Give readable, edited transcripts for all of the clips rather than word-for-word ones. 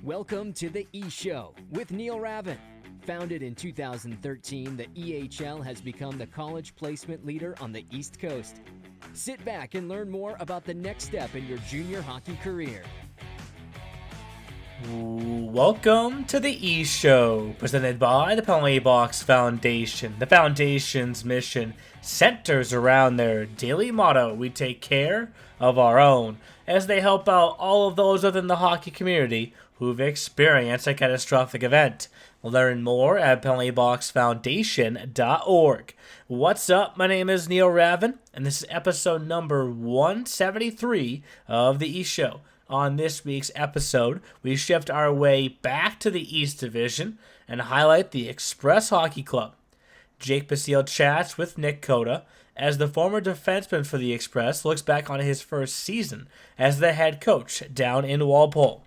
Welcome to the E-Show with Neil Ravin. Founded in 2013, the EHL has become the college placement leader on the East Coast. Sit back and learn more about the next step in your junior hockey career. Welcome to the E-Show, presented by the Penalty Box Foundation. The Foundation's mission centers around their daily motto, we take care of our own, as they help out all of those within the hockey community who've experienced a catastrophic event. Learn more at penaltyboxfoundation.org. What's up? My name is Neil Ravin, and this is episode number 173 of the E-Show. On this week's episode, we shift our way back to the East Division and highlight the Express Hockey Club. Jake Basile chats with Nic Cota as the former defenseman for the Express looks back on his first season as the head coach down in Walpole.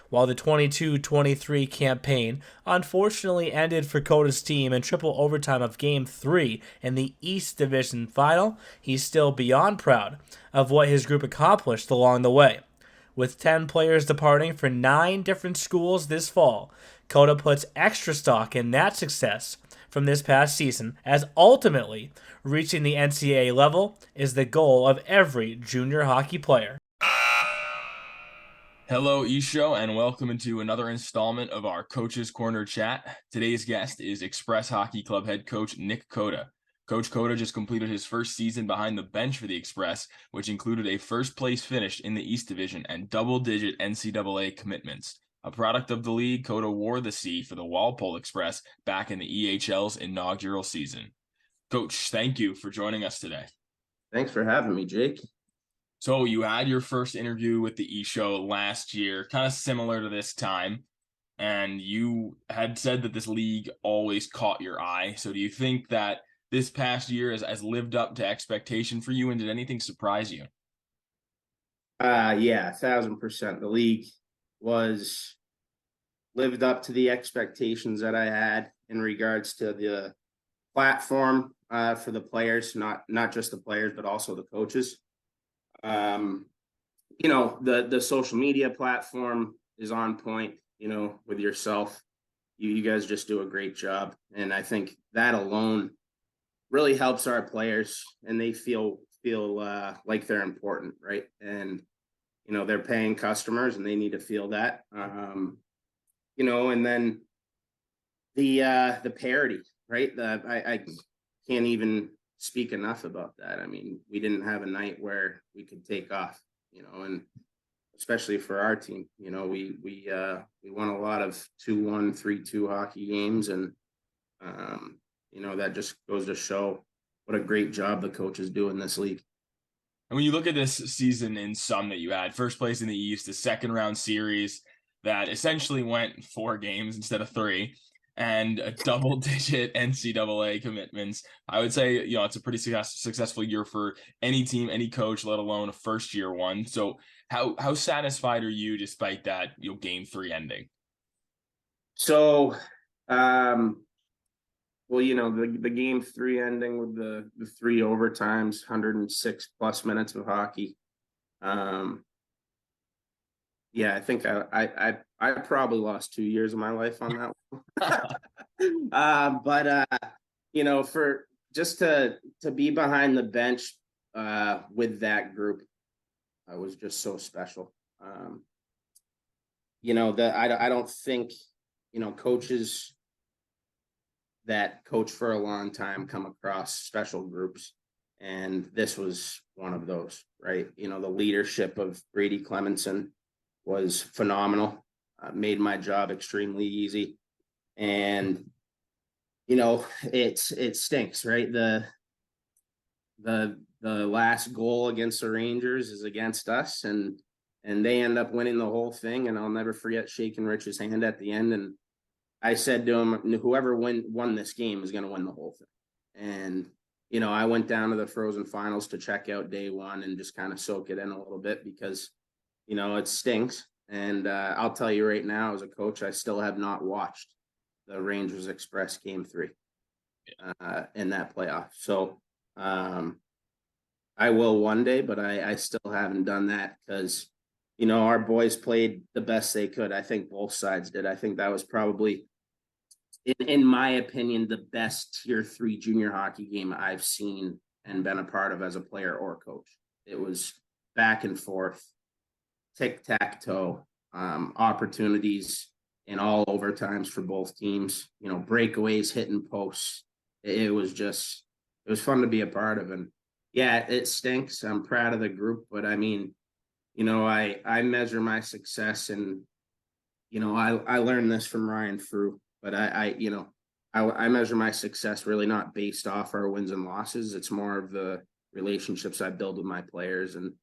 While the 22-23 campaign unfortunately ended for Cota's team in triple overtime of Game 3 in the East Division final, he's still beyond proud of what his group accomplished along the way. With 10 players departing for 9 different schools this fall, Cota puts extra stock in that success from this past season, as ultimately reaching the NCAA level is the goal of every junior hockey player. Hello, E-Show, and welcome into another installment of our Coach's Corner chat. Today's guest is Express Hockey Club head coach Nic Cota. Coach Cota just completed his first season behind the bench for the Express, which included a first-place finish in the East Division and double-digit NCAA commitments. A product of the league, Cota wore the C for the Walpole Express back in the EHL's inaugural season. Coach, thank you for joining us today. Thanks for having me, Jake. So you had your first interview with the E-Show last year, kind of similar to this time, and you had said that this league always caught your eye. So do you think that this past year has lived up to expectation for you, and did anything surprise you? Yeah, 1,000%. The league was lived up to the expectations that I had in regards to the platform for the players, not just the players, but also the coaches. The social media platform is on point, with yourself. You guys just do a great job. And I think that alone really helps our players, and they feel like they're important, right? And they're paying customers, and they need to feel that. And then the parity, right? I can't even speak enough about that. I mean, we didn't have a night where we could take off, and especially for our team, we won a lot of 2-1, 3-2 hockey games, and that just goes to show what a great job the coaches do in this league. And when you look at this season in sum that you had, first place in the East, a second round series that essentially went 4 games instead of 3, and a double-digit NCAA commitments, I would say, it's a pretty successful year for any team, any coach, let alone a first-year one. So how satisfied are you despite that, Game 3 ending? So, the Game 3 ending with the 3 overtimes, 106 plus minutes of hockey. Yeah, I think I probably lost 2 years of my life on that one. For just to be behind the bench with that group was just so special. I don't think coaches that coach for a long time come across special groups, and this was one of those, right? The leadership of Brady Clemenson was phenomenal, made my job extremely easy. And, it stinks, right? The last goal against the Rangers is against us, and they end up winning the whole thing. And I'll never forget shaking Rich's hand at the end. And I said to him, whoever won this game is going to win the whole thing. And, I went down to the Frozen Finals to check out day one and just kind of soak it in a little bit because, it stinks. And I'll tell you right now, as a coach, I still have not watched the Rangers Express Game 3 in that playoff. So I will one day, but I still haven't done that because, our boys played the best they could. I think both sides did. I think that was probably, in my opinion, the best tier 3 junior hockey game I've seen and been a part of as a player or coach. It was back and forth, tic-tac-toe, opportunities in all overtimes for both teams, breakaways, hitting posts. It was fun to be a part of. And yeah, it stinks. I'm proud of the group, but I mean, I measure my success, and, I learned this from Ryan Frew, but I measure my success really not based off our wins and losses. It's more of the relationships I build with my players. And,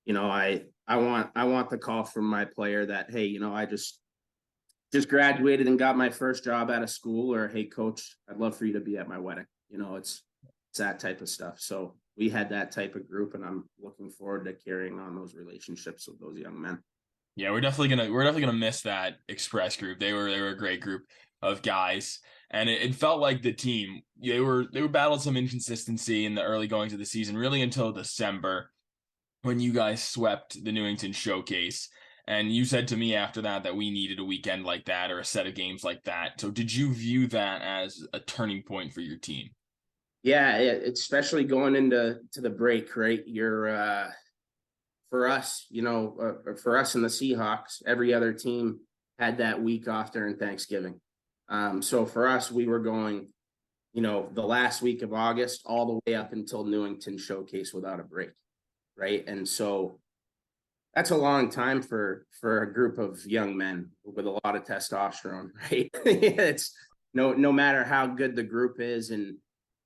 I want the call from my player that, hey, I just graduated and got my first job out of school, or, hey, coach, I'd love for you to be at my wedding. It's that type of stuff. So we had that type of group, and I'm looking forward to carrying on those relationships with those young men. Yeah, we're definitely gonna miss that Express group. They were a great group of guys, and it felt like the team, they were battled some inconsistency in the early goings of the season, really until December, when you guys swept the Newington Showcase. And you said to me after that we needed a weekend like that, or a set of games like that. So did you view that as a turning point for your team? Yeah, especially going into the break, right? You're for us, for us in the Seahawks, every other team had that week off during Thanksgiving. So for us, we were going, the last week of August all the way up until Newington Showcase without a break, right? And so that's a long time for a group of young men with a lot of testosterone, right? It's no matter how good the group is, and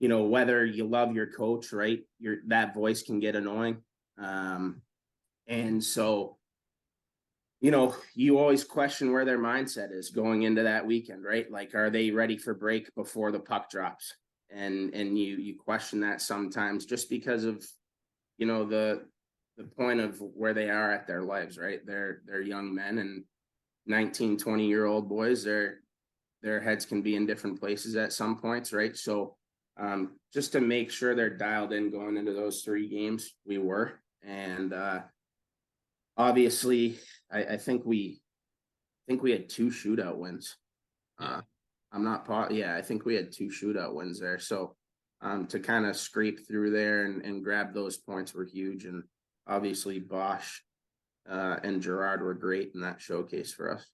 whether you love your coach, right? That voice can get annoying. And so, you always question where their mindset is going into that weekend, right? Like, are they ready for break before the puck drops? And you question that sometimes, just because of, the point of where they are at their lives, right? They're young men, and 19, 20-year-old boys, their heads can be in different places at some points, right? So just to make sure they're dialed in going into those 3 games, we were. And obviously, I think we had 2 shootout wins. I think we had 2 shootout wins there. So to kind of scrape through there and grab those points were huge. And obviously Bosch and Gerard were great in that showcase for us.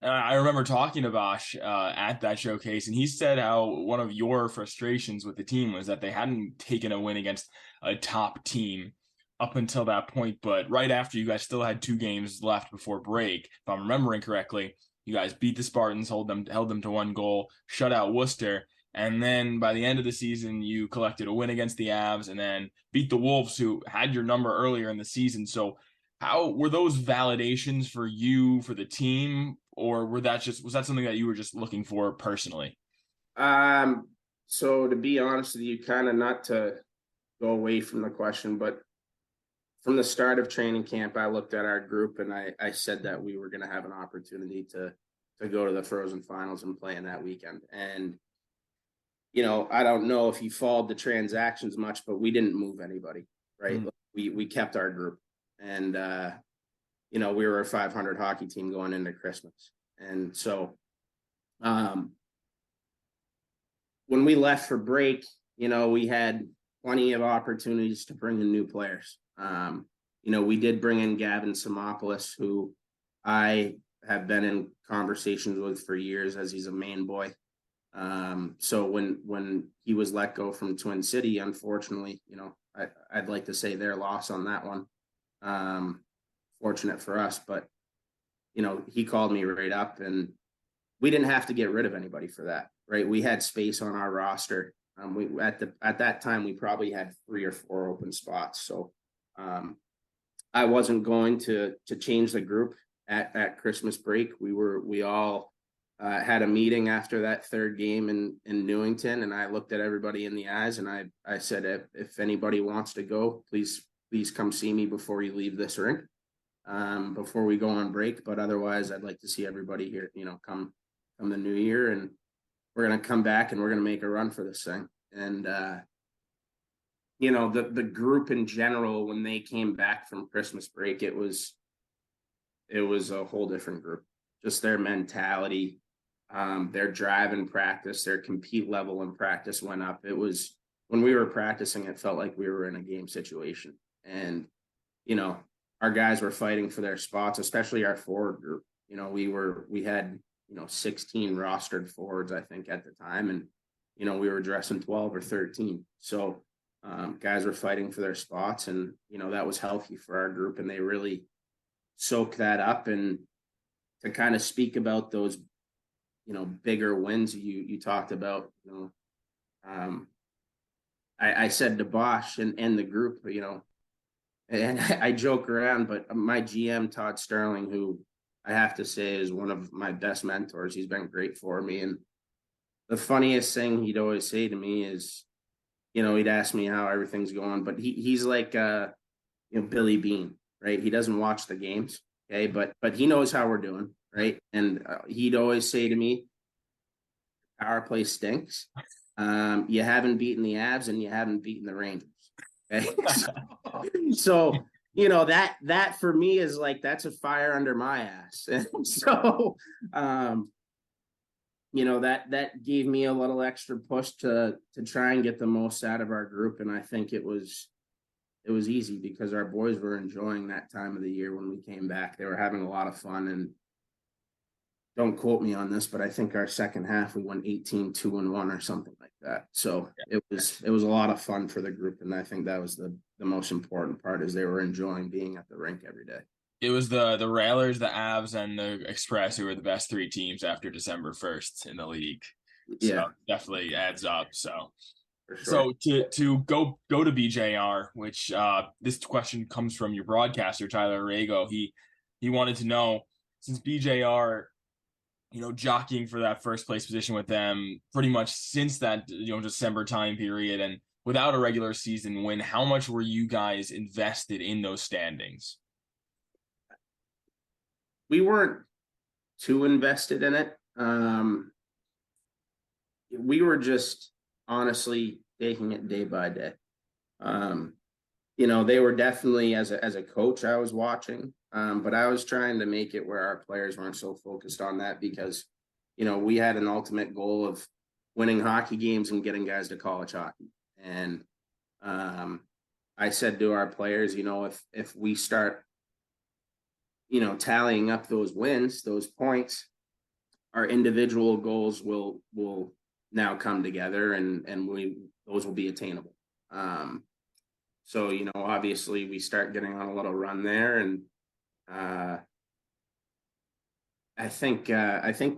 I remember talking to Bosch at that showcase, and he said how one of your frustrations with the team was that they hadn't taken a win against a top team up until that point. But right after, you guys still had 2 games left before break. If I'm remembering correctly, you guys beat the Spartans, held them to 1 goal, shut out Worcester. And then by the end of the season, you collected a win against the Avs, and then beat the Wolves, who had your number earlier in the season. So how were those validations for you, for the team, or was that something that you were just looking for personally? So to be honest with you, kind of not to go away from the question, but from the start of training camp, I looked at our group, and I said that we were going to have an opportunity to go to the Frozen Finals and play in that weekend. And I don't know if you followed the transactions much, but we didn't move anybody, right? We kept our group, and we were a 500 hockey team going into Christmas. And so when we left for break, we had plenty of opportunities to bring in new players. We did bring in Gavin Simopoulos, who I have been in conversations with for years, as he's a Maine boy. So when he was let go from Twin City, unfortunately, I'd like to say their loss on that one. Fortunate for us, but he called me right up, and we didn't have to get rid of anybody for that, right? We had space on our roster. We at that time we probably had 3 or 4 open spots. So I wasn't going to change the group at Christmas break. We all had a meeting after that 3rd game in Newington, and I looked at everybody in the eyes, and I said, if anybody wants to go, please come see me before you leave this rink, before we go on break. But otherwise, I'd like to see everybody here, come the new year, and we're going to come back and we're going to make a run for this thing. And the group in general, when they came back from Christmas break, it was it was a whole different group. Just their mentality, their drive in practice, their compete level in practice went up. It was, when we were practicing, it felt like we were in a game situation. And, our guys were fighting for their spots, especially our forward group. We had, 16 rostered forwards, I think, at the time. And, we were dressing 12 or 13. So guys were fighting for their spots, and, that was healthy for our group. And they really soaked that up. And to kind of speak about those, bigger wins you talked about, I said to Bosch and the group, and I joke around, but my GM, Todd Sterling, who I have to say is one of my best mentors, he's been great for me. And the funniest thing he'd always say to me is, he'd ask me how everything's going, but he's like, Billy Bean, right? He doesn't watch the games. Okay. But he knows how we're doing. Right. And he'd always say to me, power play stinks. You haven't beaten the Avs and you haven't beaten the Rangers. Okay. So that for me is like, that's a fire under my ass. And so, that gave me a little extra push to try and get the most out of our group. And I think it was easy because our boys were enjoying that time of the year when we came back. They were having a lot of fun. And don't quote me on this, but I think our second half we won 18-2-1 or something like that. So it was a lot of fun for the group, and I think that was the most important part, is they were enjoying being at the rink every day. It was the Railers, the Avs, and the Express who were the best three teams after December 1st in the league. So Yeah, definitely adds up. So for sure. So to go to BJR, which this question comes from your broadcaster Tyler Arago. He wanted to know, since BJR, jockeying for that first place position with them pretty much since that, December time period, and without a regular season win, how much were you guys invested in those standings? We weren't too invested in it. We were just honestly taking it day by day. They were definitely, as a coach, I was watching, but I was trying to make it where our players weren't so focused on that, because, we had an ultimate goal of winning hockey games and getting guys to college hockey. And I said to our players, if we start, tallying up those wins, those points, our individual goals will now come together, and those will be attainable. So, obviously we start getting on a little run there, and I think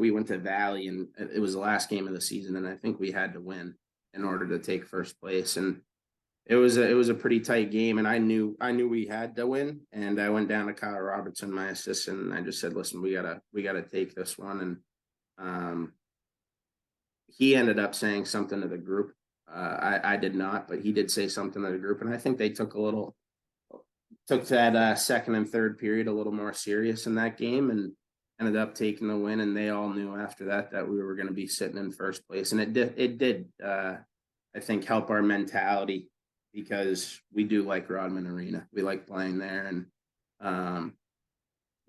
we went to Valley, and it was the last game of the season, and I think we had to win in order to take first place. And it was a pretty tight game, and I knew we had to win. And I went down to Kyle Robertson, my assistant, and I just said, listen, we gotta take this one. And he ended up saying something to the group. I did not, but he did say something to the group, and I think they took that second and third period a little more serious in that game, and ended up taking the win. And they all knew after that we were going to be sitting in first place, and it did I think help our mentality, because we do like Rodman Arena. We like playing there, and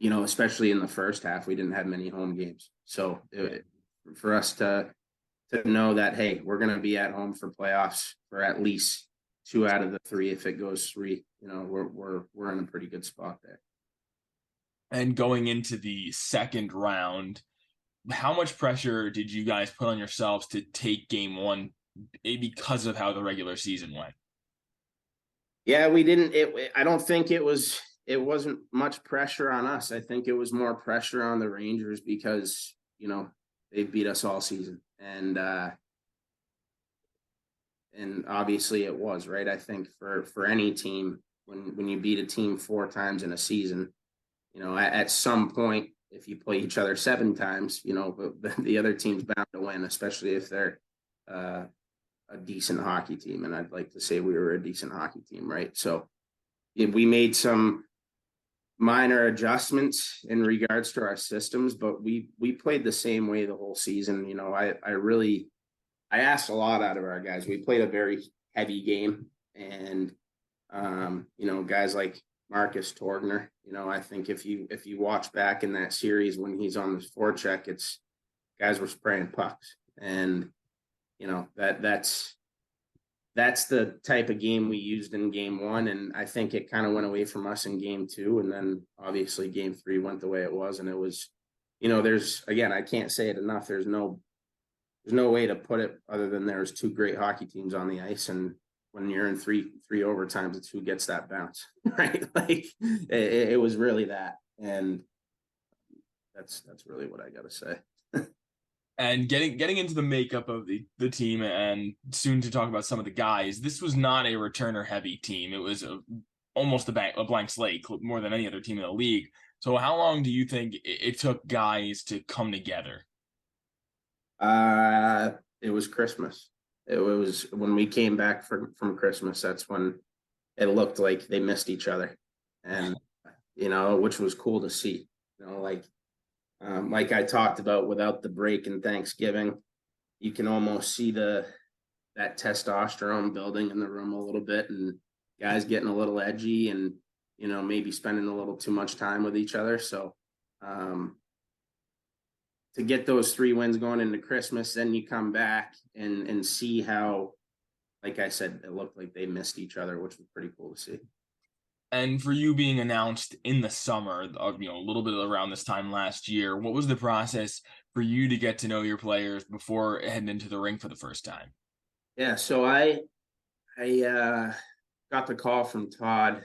especially in the first half, we didn't have many home games, so for us to know that, hey, we're going to be at home for playoffs for at least 2 out of the 3. If it goes 3, we're in a pretty good spot there. And going into the second round, how much pressure did you guys put on yourselves to take game 1 because of how the regular season went? Yeah, we didn't. I don't think it wasn't much pressure on us. I think it was more pressure on the Rangers, because they beat us all season. And obviously it was, right. I think for any team, when you beat a team 4 times in a season, at some point, if you play each other 7 times, the other team's bound to win, especially if they're a decent hockey team. And I'd like to say we were a decent hockey team, right? So we made some minor adjustments in regards to our systems, but we played the same way the whole season. I asked a lot out of our guys. We played a very heavy game, and guys like Marcus Torgner. I think if you watch back in that series when he's on the forecheck, it's guys were spraying pucks, and that's the type of game we used in game 1, and I think it kind of went away from us in game 2, and then obviously game 3 went the way it was, and it was, there's, again, I can't say it enough. There's no way to put it other than there's 2 great hockey teams on the ice, and when you're in three overtimes, it's who gets that bounce, right? Like it was really that, and that's really what I got to say. And getting into the makeup of the team, and soon to talk about some of the guys, this was not a returner heavy team. It was almost a blank slate, more than any other team in the league. So how long do you think it took guys to come together? It was Christmas. It was when we came back from Christmas. That's when it looked like they missed each other, and which was cool to see. Like I talked about, without the break in Thanksgiving, you can almost see that testosterone building in the room a little bit, and guys getting a little edgy, and maybe spending a little too much time with each other. So to get those 3 wins going into Christmas, then you come back and see how, like I said, it looked like they missed each other, which was pretty cool to see. And for you being announced in the summer of, a little bit around this time last year, what was the process for you to get to know your players before heading into the rink for the first time? Yeah, so I got the call from Todd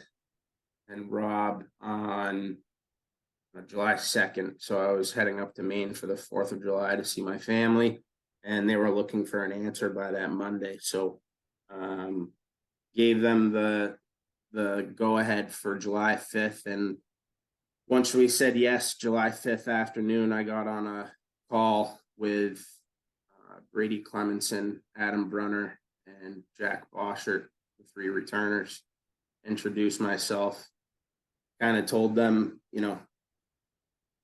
and Rob on July 2nd. So I was heading up to Maine for the 4th of July to see my family, and they were looking for an answer by that Monday. So gave them the go ahead for July 5th. And once we said yes, July 5th afternoon, I got on a call with Brady Clemenson, Adam Brunner, and Jack Boschert, the 3 returners. Introduced myself, kind of told them,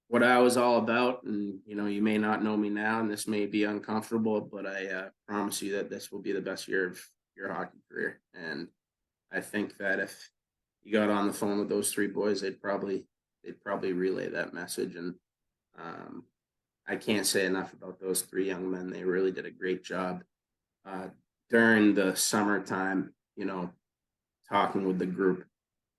what I was all about. And, you may not know me now, and this may be uncomfortable, but I promise you that this will be the best year of your hockey career. And I think that if you got on the phone with those 3 boys, they'd probably relay that message. And I can't say enough about those 3 young men. They really did a great job during the summertime, talking with the group.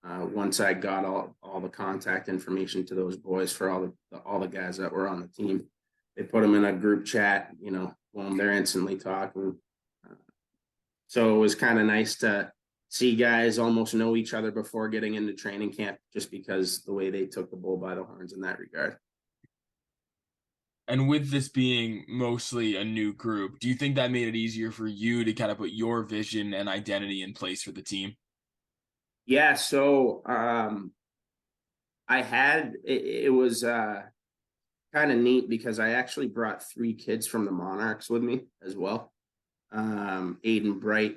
Once I got all the contact information to those boys for all the guys that were on the team, they put them in a group chat, when they're instantly talking. So it was kind of nice to see guys almost know each other before getting into training camp, just because the way they took the bull by the horns in that regard. And with this being mostly a new group, do you think that made it easier for you to kind of put your vision and identity in place for the team? Yeah, so I had it was kind of neat because I actually brought 3 kids from the Monarchs with me as well. Aiden Bright,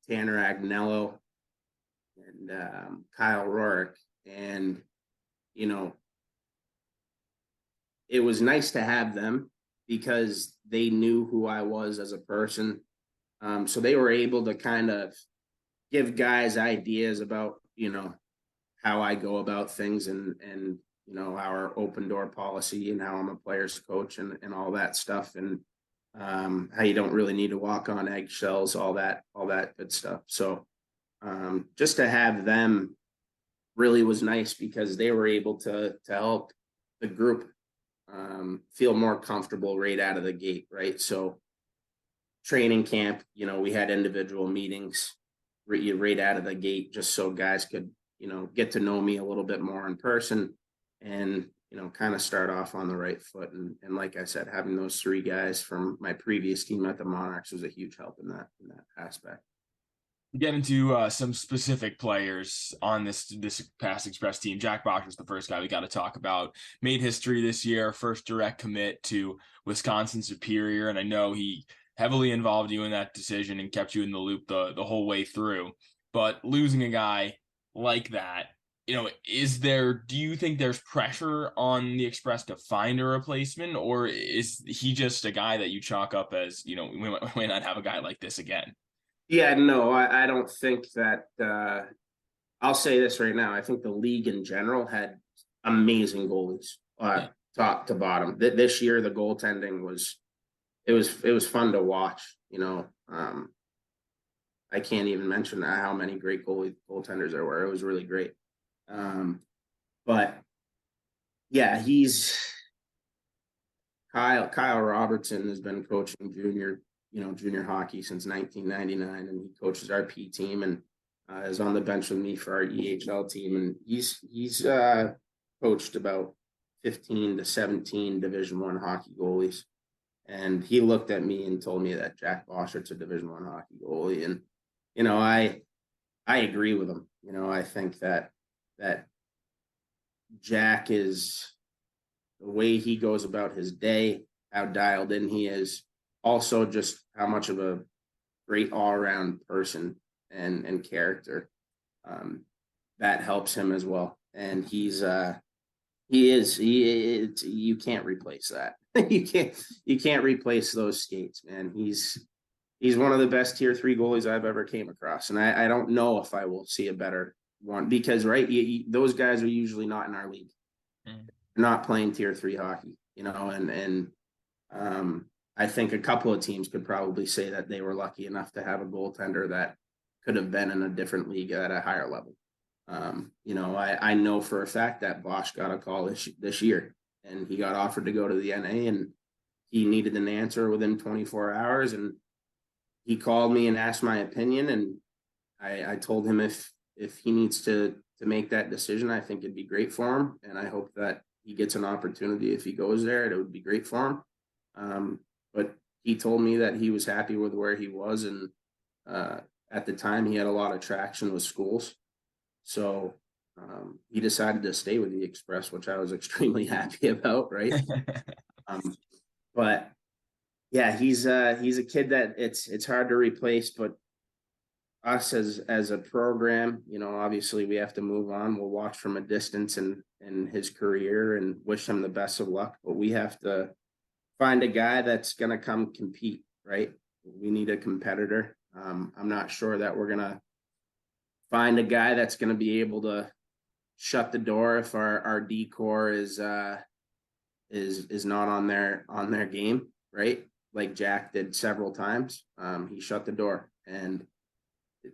Tanner Agnello, and Kyle Rourke. And it was nice to have them because they knew who I was as a person. So they were able to kind of give guys ideas about, how I go about things, and our open door policy, and how I'm a player's coach, and all that stuff. And how you don't really need to walk on eggshells, all that good stuff. So just to have them really was nice, because they were able to help the group feel more comfortable right out of the gate, right? So training camp, we had individual meetings right out of the gate, just so guys could, get to know me a little bit more in person, and, kind of start off on the right foot. And like I said, having those 3 guys from my previous team at the Monarchs was a huge help in that aspect. Get into some specific players on this past Express team. Jack Bosch was the first guy we got to talk about. Made history this year, first direct commit to Wisconsin Superior, and I know he heavily involved you in that decision and kept you in the loop the whole way through. But losing a guy like that, do you think there's pressure on the Express to find a replacement, or is he just a guy that you chalk up as, we might not have a guy like this again? Yeah, no, I don't think that I'll say this right now. I think the league in general had amazing goalies, top to bottom. This year, the goaltending was fun to watch. I can't even mention how many great goaltenders there were. It was really great. But yeah, Kyle Robertson has been coaching junior hockey since 1999, and he coaches our P team and is on the bench with me for our EHL team. And he's coached about 15 to 17 Division I hockey goalies. And he looked at me and told me that Jack Boschert's a Division I hockey goalie. And, I agree with him. I think that Jack is, the way he goes about his day, how dialed in he is, also just how much of a great all-around person and character, that helps him as well. And you can't replace that. you can't replace those skates, man. He's one of the best tier 3 goalies I've ever came across. And I don't know if I will see a better one, because those guys are usually not in our league. They're not playing tier 3 hockey, and I think a couple of teams could probably say that they were lucky enough to have a goaltender that could have been in a different league at a higher level. I know for a fact that Bosch got a call this year, and he got offered to go to the NA, and he needed an answer within 24 hours. And he called me and asked my opinion. And I told him if he needs to make that decision, I think it'd be great for him. And I hope that he gets an opportunity. If he goes there, it would be great for him. But he told me that he was happy with where he was. And at the time, he had a lot of traction with schools. So he decided to stay with the Express, which I was extremely happy about, right? But yeah, he's a kid that it's hard to replace. But us as a program, obviously we have to move on. We'll watch from a distance in his career and wish him the best of luck. But we have to find a guy that's going to come compete, right? We need a competitor. I'm not sure that we're going to find a guy that's going to be able to shut the door if our D-core is not on their game, right? Like Jack did several times. He shut the door. And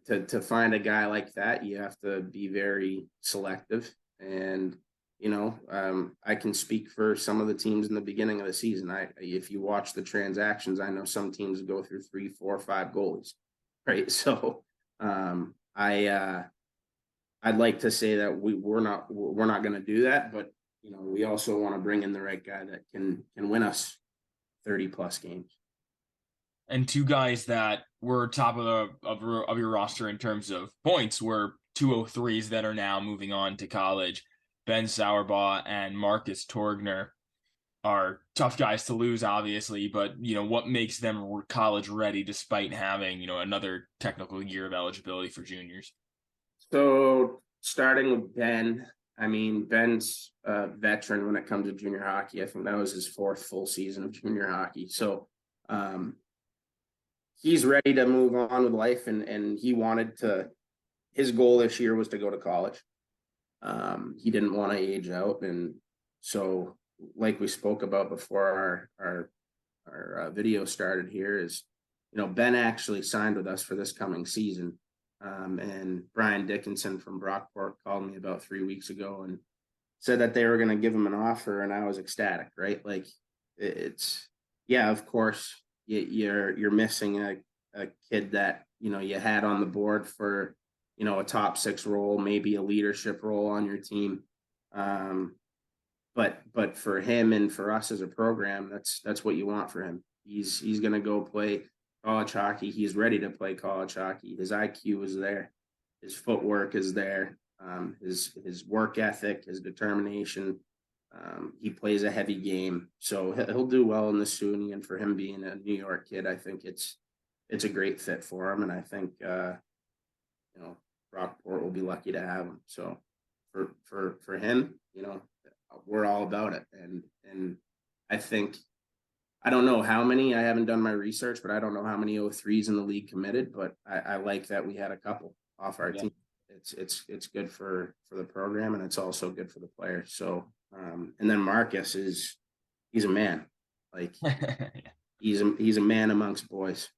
to find a guy like that, you have to be very selective. And I can speak for some of the teams in the beginning of the season. If you watch the transactions, I know some teams go through 3, 4, 5 goalies, right? So I'd like to say that we're not going to do that, but we also want to bring in the right guy that can win us 30 plus games. And two guys that were top of your roster in terms of points were 203s that are now moving on to college. Ben Sauerbaugh and Marcus Torgner are tough guys to lose, obviously, but what makes them college ready despite having another technical year of eligibility for juniors? So starting with Ben, Ben's a veteran when it comes to junior hockey. I think that was his 4th full season of junior hockey. So he's ready to move on with life, and he wanted to. His goal this year was to go to college. He didn't want to age out, and so like we spoke about before our video started here is, Ben actually signed with us for this coming season. And Brian Dickinson from Brockport called me about 3 weeks ago and said that they were going to give him an offer, and I was ecstatic, right? Like of course you're missing a kid that, you had on the board for, a top 6 role, maybe a leadership role on your team. But for him and for us as a program, that's what you want for him. He's going to go play college hockey. He's ready to play college hockey. His IQ is there. His footwork is there. His work ethic, his determination. He plays a heavy game, so he'll do well in the SUNY. And for him being a New York kid, I think it's a great fit for him. And I think Rockport will be lucky to have him. So for him, we're all about it. And I think, I don't know how many, I haven't done my research, but I don't know how many 03s in the league committed, but I like that we had a couple off our team. it's good for the program, and it's also good for the players. So and then Marcus he's a man. Like he's a man amongst boys.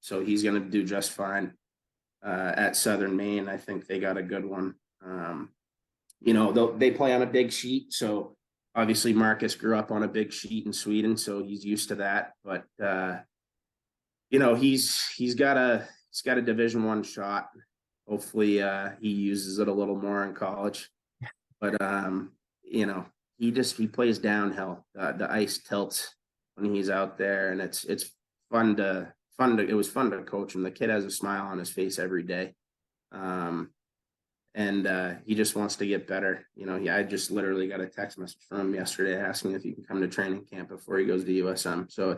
So he's going to do just fine at Southern Maine. I think they got a good one. They play on a big sheet, so obviously Marcus grew up on a big sheet in Sweden, so he's used to that. But he's got a Division I shot. Hopefully he uses it a little more in college. But he plays downhill. The ice tilts when he's out there, and it's fun to it was fun to coach him. The kid has a smile on his face every day. And he just wants to get better. I just literally got a text message from him yesterday asking if he can come to training camp before he goes to USM. So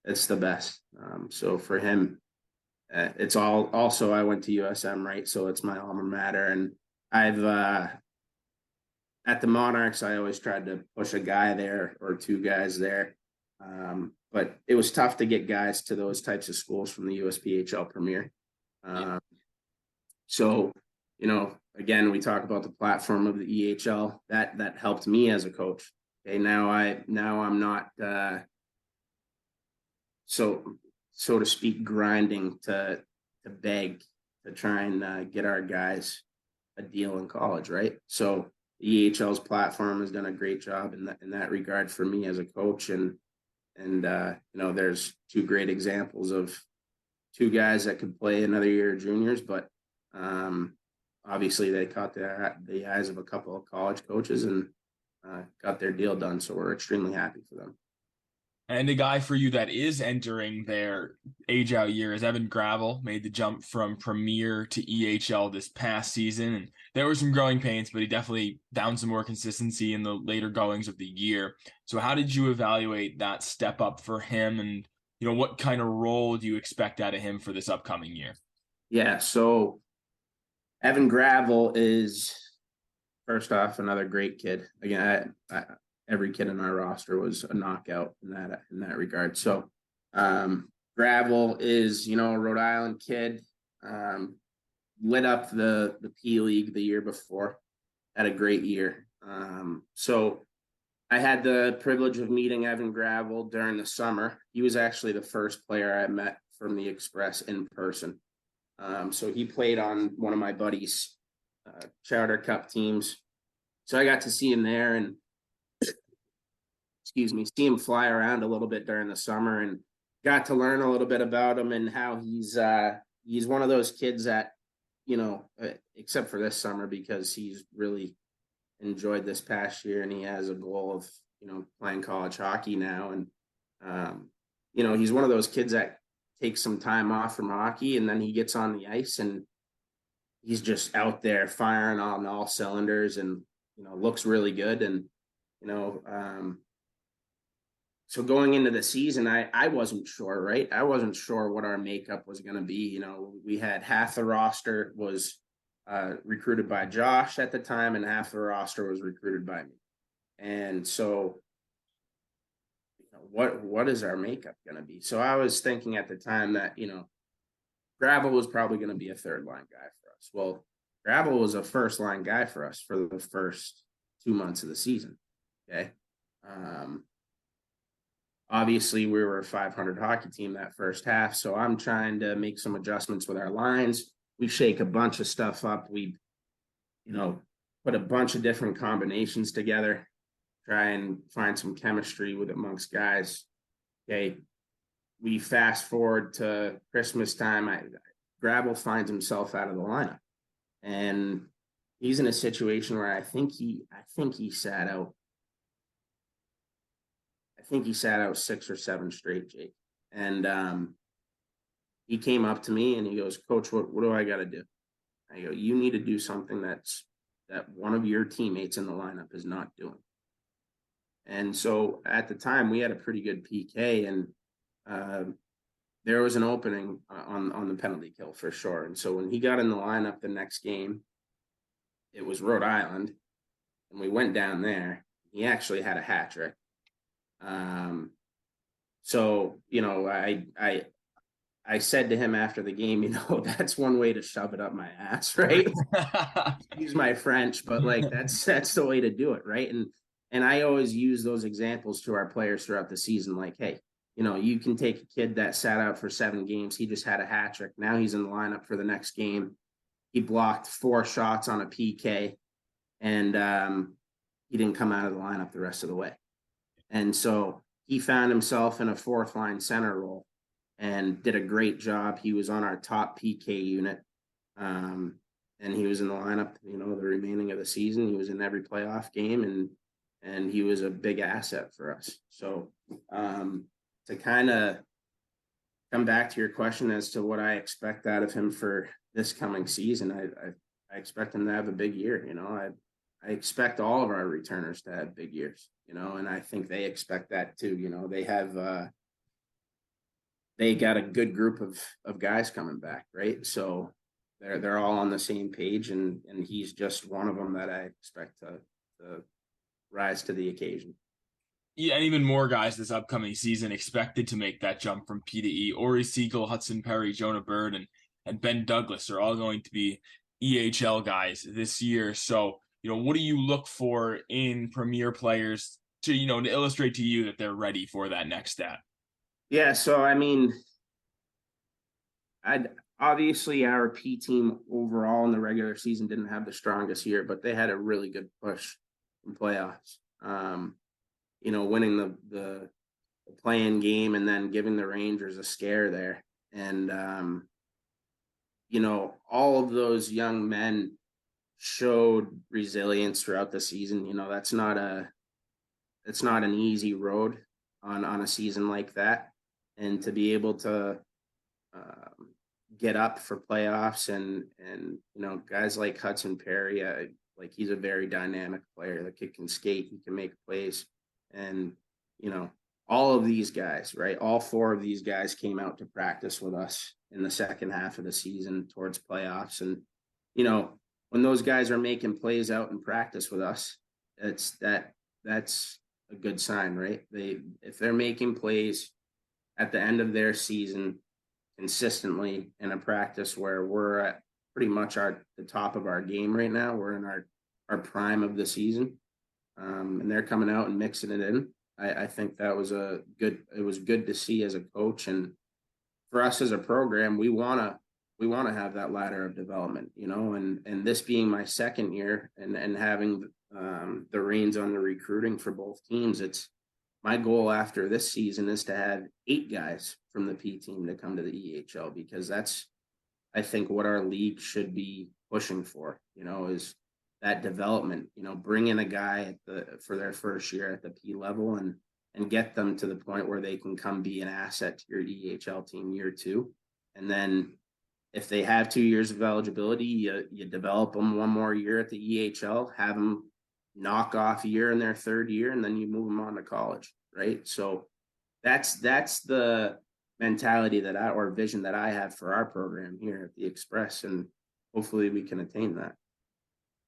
it's the best. So for him, it's all also I went to USM, right? So it's my alma mater, and I've at the Monarchs, I always tried to push a guy there or two guys there. But it was tough to get guys to those types of schools from the USPHL Premier. So, again, we talk about the platform of the EHL that helped me as a coach. Okay. Now I'm not, so to speak, grinding to beg to try and get our guys a deal in college. Right. So the EHL's platform has done a great job in that regard for me as a coach. And there's two great examples of two guys that could play another year of juniors, but obviously they caught the eyes of a couple of college coaches and got their deal done. So we're extremely happy for them. And the guy for you that is entering their age out year is Evan Gravel, made the jump from Premier to EHL this past season. And there were some growing pains, but he definitely found some more consistency in the later goings of the year. So how did you evaluate that step up for him? And, what kind of role do you expect out of him for this upcoming year? Yeah. So Evan Gravel is, first off, another great kid. Again, every kid in our roster was a knockout in that regard. So Gravel is, a Rhode Island kid, lit up the P League the year before, had a great year. So I had the privilege of meeting Evan Gravel during the summer. He was actually the first player I met from the Express in person. So he played on one of my buddies' Chowder Cup teams. So I got to see him there and, see him fly around a little bit during the summer, and got to learn a little bit about him and how he's one of those kids that, except for this summer, because he's really enjoyed this past year and he has a goal of, playing college hockey now. And, he's one of those kids that takes some time off from hockey and then he gets on the ice and he's just out there firing on all cylinders and, looks really good. And, so going into the season, I wasn't sure, right? I wasn't sure what our makeup was going to be. We had half the roster was recruited by Josh at the time, and half the roster was recruited by me. And so, what is our makeup going to be? So I was thinking at the time that, Gravel was probably going to be a third line guy for us. Well, Gravel was a first line guy for us for the first 2 months of the season. Okay. Obviously, we were a 500 hockey team that first half, so I'm trying to make some adjustments with our lines. We shake a bunch of stuff up. We, put a bunch of different combinations together, try and find some chemistry with amongst guys. Okay, we fast forward to Christmas time. Gravel finds himself out of the lineup, and he's in a situation where I think he sat out. I think he sat out 6 or 7 straight, Jake. And he came up to me and he goes, "Coach, what do I got to do?" I go, "You need to do something that one of your teammates in the lineup is not doing." And so at the time we had a pretty good PK, and there was an opening on the penalty kill for sure. And so when he got in the lineup the next game, it was Rhode Island, and we went down there. He actually had a hat trick. So, I said to him after the game, that's one way to shove it up my ass, right? Use my French, but like that's the way to do it, right? And I always use those examples to our players throughout the season, like, hey, you can take a kid that sat out for 7 games. He just had a hat trick. Now he's in the lineup for the next game. He blocked 4 shots on a PK, and he didn't come out of the lineup the rest of the way. And so he found himself in a 4th line center role and did a great job. He was on our top PK unit. And he was in the lineup, the remaining of the season. He was in every playoff game, and he was a big asset for us. So to kind of come back to your question as to what I expect out of him for this coming season, I expect him to have a big year. I expect all of our returners to have big years, and I think they expect that too. They got a good group of guys coming back, right? So they're all on the same page, and he's just one of them that I expect to rise to the occasion. Yeah, and even more guys this upcoming season expected to make that jump from P to E. Ori Siegel, Hudson Perry, Jonah Bird, and Ben Douglas are all going to be EHL guys this year. So, what do you look for in premier players to illustrate to you that they're ready for that next step? Yeah, so I mean, obviously our P team overall in the regular season didn't have the strongest year, but they had a really good push in playoffs. Winning the play-in game and then giving the Rangers a scare there. And, all of those young men showed resilience throughout the season. It's not an easy road on a season like that. And to be able to get up for playoffs and guys like Hudson Perry, like he's a very dynamic player. The kid can skate, he can make plays. And, all of these guys, right? All 4 of these guys came out to practice with us in the second half of the season towards playoffs. And, when those guys are making plays out in practice with us, that's a good sign, right? If they're making plays at the end of their season consistently in a practice where we're at pretty much the top of our game right now, we're in our prime of the season. And they're coming out and mixing it in. I think that was it was good to see as a coach, and for us as a program, we want to have that ladder of development, and this being my second year and having the reins on the recruiting for both teams, it's my goal after this season is to have 8 guys from the P team to come to the EHL, because that's, I think, what our league should be pushing for, is that development, bring in a guy for their first year at the P level and get them to the point where they can come be an asset to your EHL team year 2. And then if they have 2 years of eligibility, you develop them 1 more year at the EHL, have them knock off a year in their 3rd year, and then you move them on to college, right? So that's the mentality or vision that I have for our program here at the Express, and hopefully we can attain that.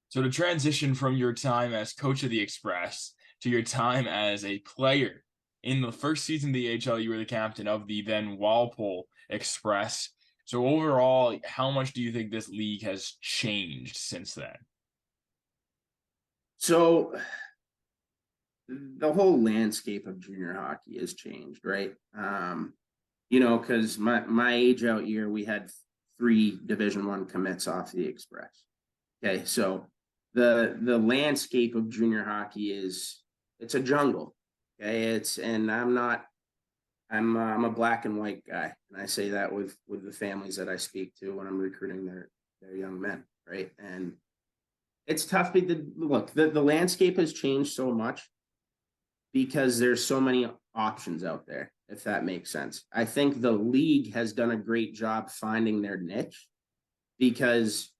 So to transition from your time as coach of the Express to your time as a player, in the first season of the AHL, you were the captain of the then Walpole Express. So overall, how much do you think this league has changed since then? So the whole landscape of junior hockey has changed, right? Because my age out year, we had 3 Division I commits off the Express. Okay, so the landscape of junior hockey it's a jungle. Okay, I'm a black and white guy, and I say that with the families that I speak to when I'm recruiting their young men, right? And it's tough. Look, the landscape has changed so much because there's so many options out there, if that makes sense. I think the league has done a great job finding their niche, because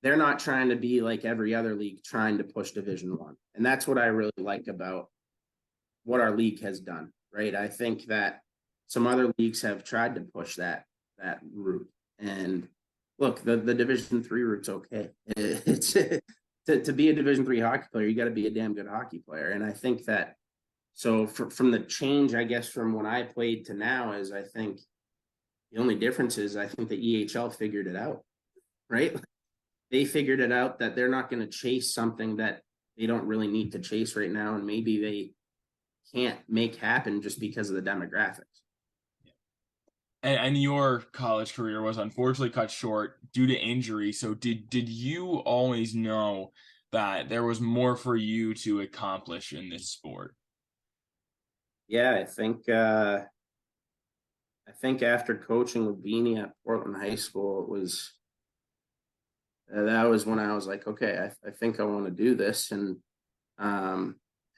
they're not trying to be like every other league trying to push Division I. And that's what I really like about what our league has done, right? I think that some other leagues have tried to push that route. And look, the Division III route's okay. It's to be a Division III hockey player, you got to be a damn good hockey player. And I think that, so from the change, I guess, from when I played to now, is I think The only difference is I think the EHL figured it out, right? They figured it out that they're not going to chase something that they don't really need to chase right now. And maybe they can't make happen just because of the demographics. And your college career was unfortunately cut short due to injury. So did you always know that there was more for you to accomplish in this sport? Yeah, I think after coaching with Beanie at Portland High School, that was when I was like, okay, I think I want to do this. And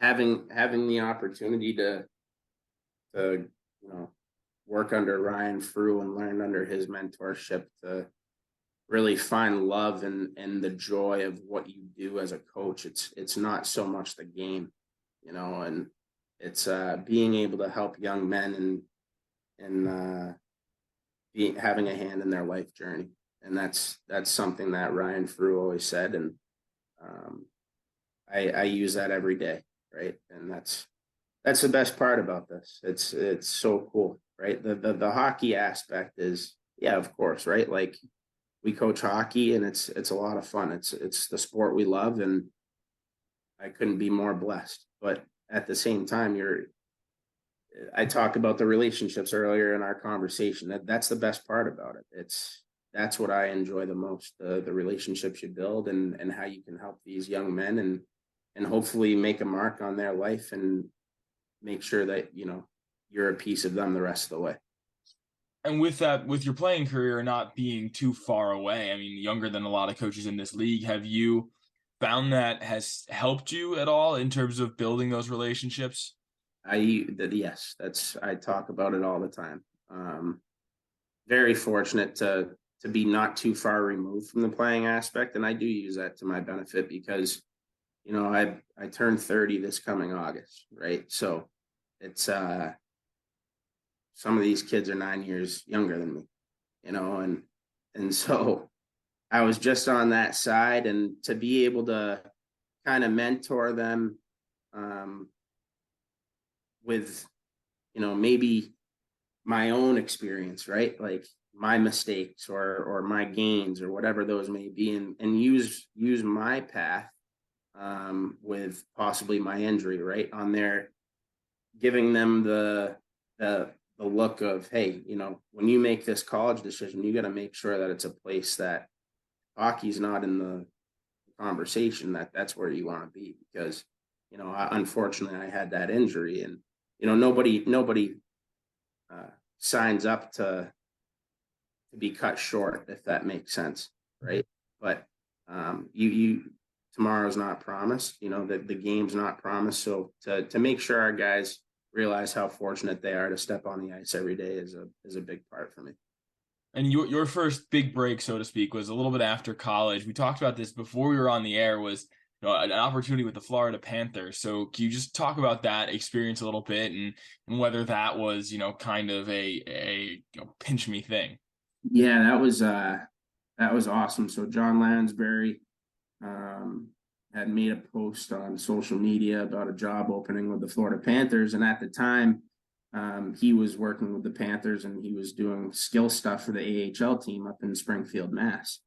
having the opportunity to work under Ryan Frew and learn under his mentorship to really find love and the joy of what you do as a coach. It's not so much the game, and it's being able to help young men and having a hand in their life journey. And that's something that Ryan Frew always said. And I use that every day. Right. And that's the best part about this. It's so cool. Right. The hockey aspect is, yeah, of course. Right. Like we coach hockey and it's a lot of fun. It's the sport we love. And I couldn't be more blessed. But at the same time, I talked about the relationships earlier in our conversation. That's the best part about it. That's what I enjoy the most, the relationships you build and how you can help these young men and hopefully make a mark on their life and make sure that, you're a piece of them the rest of the way. And with your playing career not being too far away, I mean, younger than a lot of coaches in this league, have you found that has helped you at all in terms of building those relationships? Yes, I talk about it all the time. Very fortunate to be not too far removed from the playing aspect. And I do use that to my benefit because, I turned 30 this coming August, right? So it's, some of these kids are 9 years younger than me, and so I was just on that side, and to be able to kind of mentor them, with, maybe my own experience, right? Like my mistakes or my gains or whatever those may be, and use my path, with possibly my injury, right on there, giving them the look of, hey, when you make this college decision, you got to make sure that it's a place that hockey's not in the conversation, that's where you want to be. Because, unfortunately I had that injury, and, nobody signs up to be cut short, if that makes sense. Right. But, you tomorrow's not promised, that the game's not promised. So to make sure our guys realize how fortunate they are to step on the ice every day is a big part for me. And your first big break, so to speak, was a little bit after college. We talked about this before we were on the air, was an opportunity with the Florida Panthers. So can you just talk about that experience a little bit and whether that was, kind of a pinch me thing? Yeah, that was awesome. So John Lansbury had made a post on social media about a job opening with the Florida Panthers. And at the time, he was working with the Panthers and he was doing skill stuff for the AHL team up in Springfield, Mass.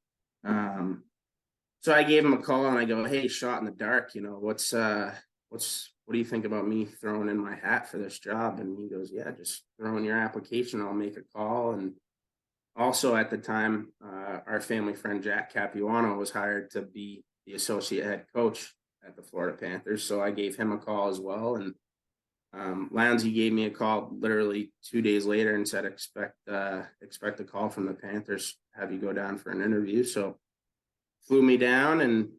So I gave him a call and I go, hey, shot in the dark, what do you think about me throwing in my hat for this job? And he goes, yeah, just throw in your application. I'll make a call. And also at the time, our family friend Jack Capuano was hired to be the associate head coach at the Florida Panthers. So I gave him a call as well. And Lansky gave me a call literally 2 days later and said, expect a call from the Panthers, have you go down for an interview. So flew me down and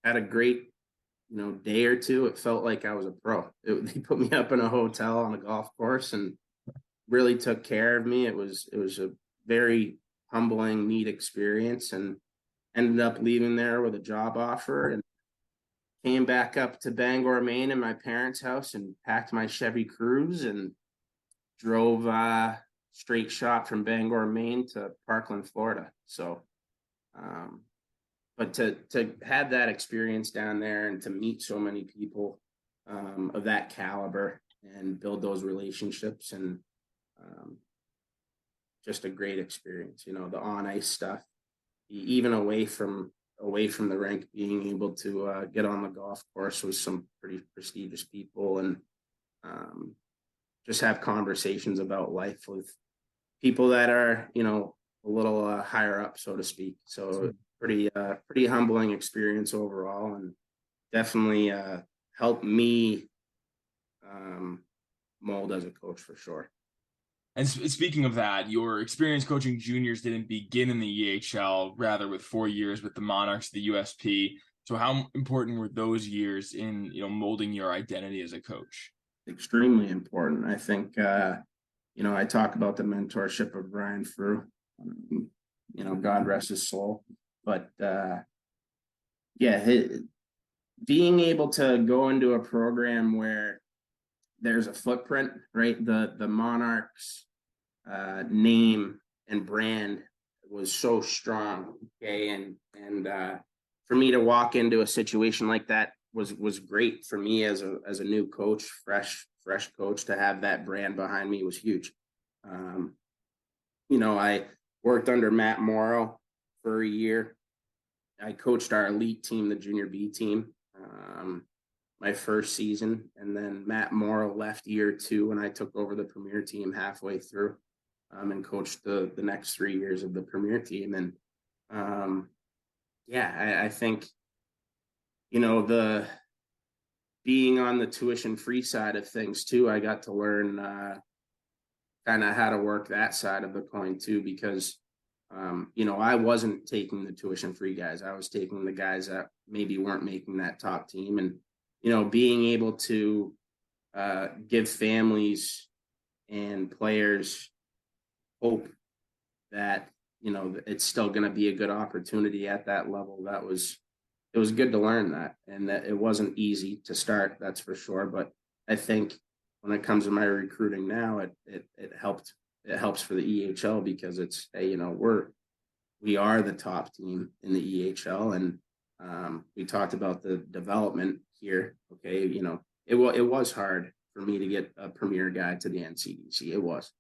had a great, day or two. It felt like I was a pro. They put me up in a hotel on a golf course and really took care of me. It was a very humbling, neat experience, and ended up leaving there with a job offer and came back up to Bangor, Maine in my parents' house and packed my Chevy Cruze and drove straight shot from Bangor, Maine to Parkland, Florida. So, but to have that experience down there and to meet so many people of that caliber and build those relationships and just a great experience. The on ice stuff, even away from the rink, being able to get on the golf course with some pretty prestigious people and just have conversations about life with people that are, a little higher up, so to speak. So pretty humbling experience overall, and definitely helped me mold as a coach for sure. And speaking of that, your experience coaching juniors didn't begin in the EHL, rather with 4 years with the Monarchs, the USP. So how important were those years in, molding your identity as a coach? Extremely important. I think, I talk about the mentorship of Brian Frew, God rest his soul. But being able to go into a program where there's a footprint, right? The Monarchs name and brand was so strong. Okay. And for me to walk into a situation like that was great for me as a new coach, fresh coach. To have that brand behind me was huge. I worked under Matt Morrow for a year. I coached our elite team, the junior B team, my first season, and then Matt Morrow left year 2 and I took over the premier team halfway through, and coached the next 3 years of the premier team. And I think the being on the tuition free side of things too, I got to learn kind of how to work that side of the coin too, because I wasn't taking the tuition free guys. I was taking the guys that maybe weren't making that top team, and being able to give families and players hope that it's still going to be a good opportunity at that level. It was good to learn that, and that it wasn't easy to start, that's for sure. But I think when it comes to my recruiting now, it helps for the EHL, because it's, hey, we are the top team in the EHL, and we talked about the development here. Okay, it was hard for me to get a premier guy to the NCDC. It was.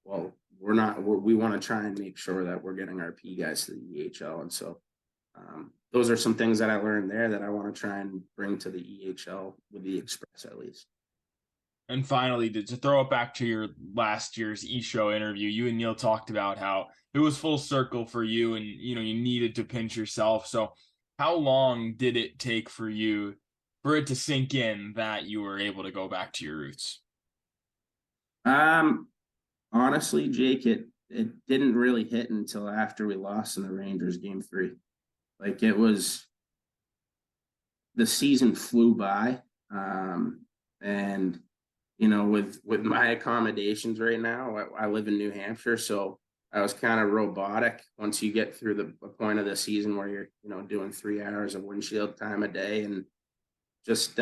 Well, we want to try and make sure that we're getting our P guys to the EHL, and so those are some things that I learned there that I want to try and bring to the EHL with the Express, at least. And finally, to throw it back to your last year's E-Show interview, you and Neil talked about how it was full circle for you, and you needed to pinch yourself. So how long did it take for it to sink in that you were able to go back to your roots? Honestly, Jake, it didn't really hit until after we lost in the Rangers game 3. Like, it was, the season flew by. And with my accommodations right now, I live in New Hampshire, so I was kind of robotic once you get through the point of the season where you're, doing 3 hours of windshield time a day, and just,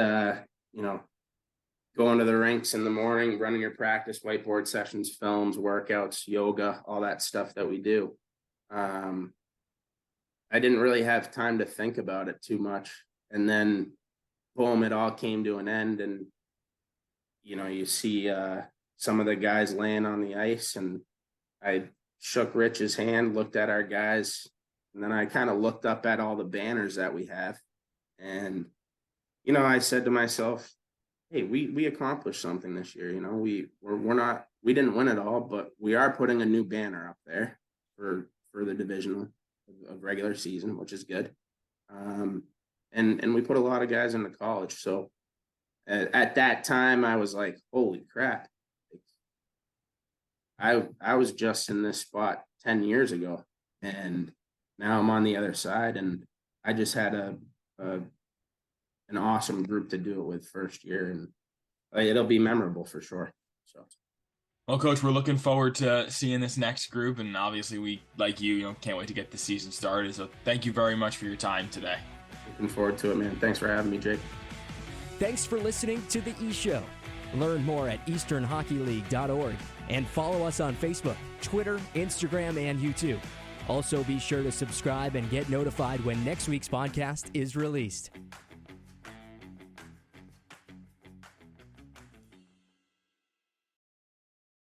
going to the rinks in the morning, running your practice, whiteboard sessions, films, workouts, yoga, all that stuff that we do. I didn't really have time to think about it too much. And then, boom, it all came to an end. And, you see some of the guys laying on the ice, and I shook Rich's hand, looked at our guys, and then I kind of looked up at all the banners that we have. And, I said to myself, hey, we accomplished something this year. We didn't win it all, but we are putting a new banner up there for the division of regular season, which is good. And we put a lot of guys into college. So at that time, I was like, holy crap. I was just in this spot 10 years ago, and now I'm on the other side, and I just had an awesome group to do it with first year, and it'll be memorable for sure. So, well, Coach, we're looking forward to seeing this next group, and obviously we, like you, can't wait to get the season started. So thank you very much for your time today. Looking forward to it, man. Thanks for having me, Jake. Thanks for listening to the E-Show. Learn more at easternhockeyleague.org and follow us on Facebook, Twitter, Instagram, and YouTube. Also, be sure to subscribe and get notified when next week's podcast is released.